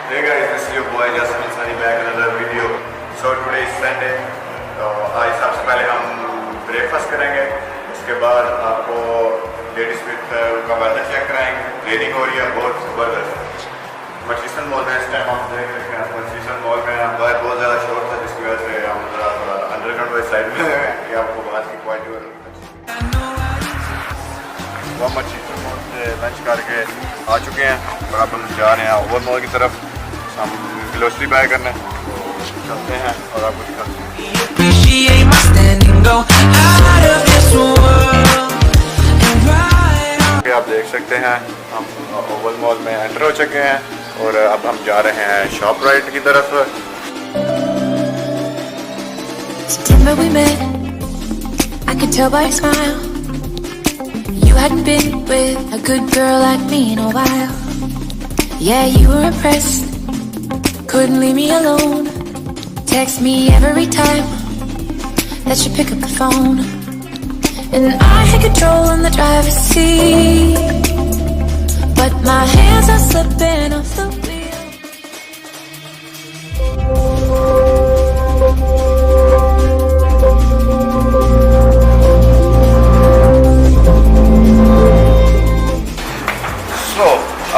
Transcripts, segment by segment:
Hey guys, this is your boy Jasmine Sani back in another video. So today is Sunday. तो आज सबसे पहले हम breakfast करेंगे. उसके बाद आपको लेडीज विथ का वेदर चेक कराएंगे. रेनिंग हो रही है बहुत ज़बरदस्त. मर्चेंट मॉल में इस टाइम आप देख सकते हैं. मर्चेंट मॉल में बाहर बहुत ज़्यादा शोर था जिसकी वजह से हम थोड़ा अंडरग्राउंड वाली साइड में कि आपको बाहर की क्वालिटी और वो मर्चेंट मॉल से लंच करके आ चुके हैं और अब हम जा रहे हैं ओवर मॉल की तरफ. हम ग्रोसरी बाय करने चलते हैं और आपको दिखाते हैं. आप देख सकते हैं हम ओवर मॉल में एंटर हो चुके हैं और अब हम जा रहे हैं शॉप राइट की तरफ. September we met, I could tell by your smile. You hadn't been with a good girl like me in a while. Yeah, you were impressed, couldn't leave me alone. Text me every time that you pick up the phone. And I had control in the driver's seat, but my hands are slipping off the wheel. So,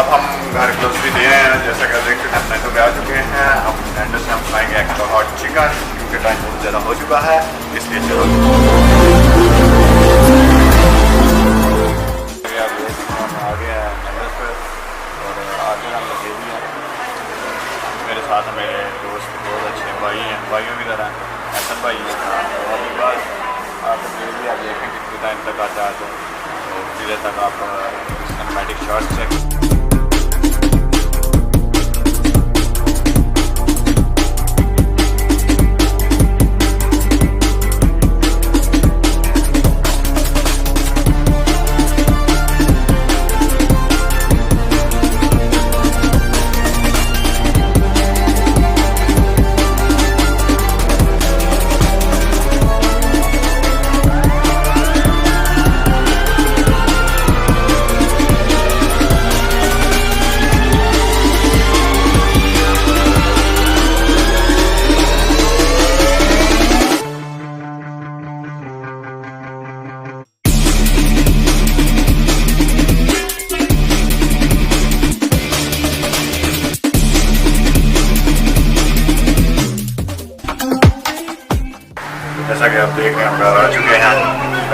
अब हम घर grocery दे रहे हैं. जैसा कि देख सकते हैं नैंडो पे आ चुके हैं. अब नैंडो से हम खाएंगे एक हॉट चिकन क्योंकि टाइम बहुत ज़्यादा हो चुका है, इसलिए चलो. हम आ गए हैं नैंडो पे और आगे हम लगे भी हैं. मेरे साथ मेरे दोस्त बहुत अच्छे भाई हैं, भाइयों की तरह हसन भाई हैं. और उसके बाद आप भी आप देखें कितने टाइम तक आता है तो धीरे तक आप सिनेमैटिक शॉट्स चेक. जैसा कि आप देख रहे हैं हम घर आ चुके हैं.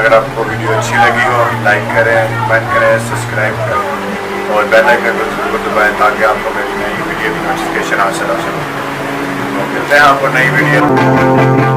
अगर आपको वीडियो अच्छी लगी हो लाइक करें, कमेंट करें, सब्सक्राइब करें और बेल आइकन को जरूर दबाएं ताकि आपको मेरी नई वीडियो की नोटिफिकेशन हासिल हो सके. तो मिलते हैं आपको नई वीडियो.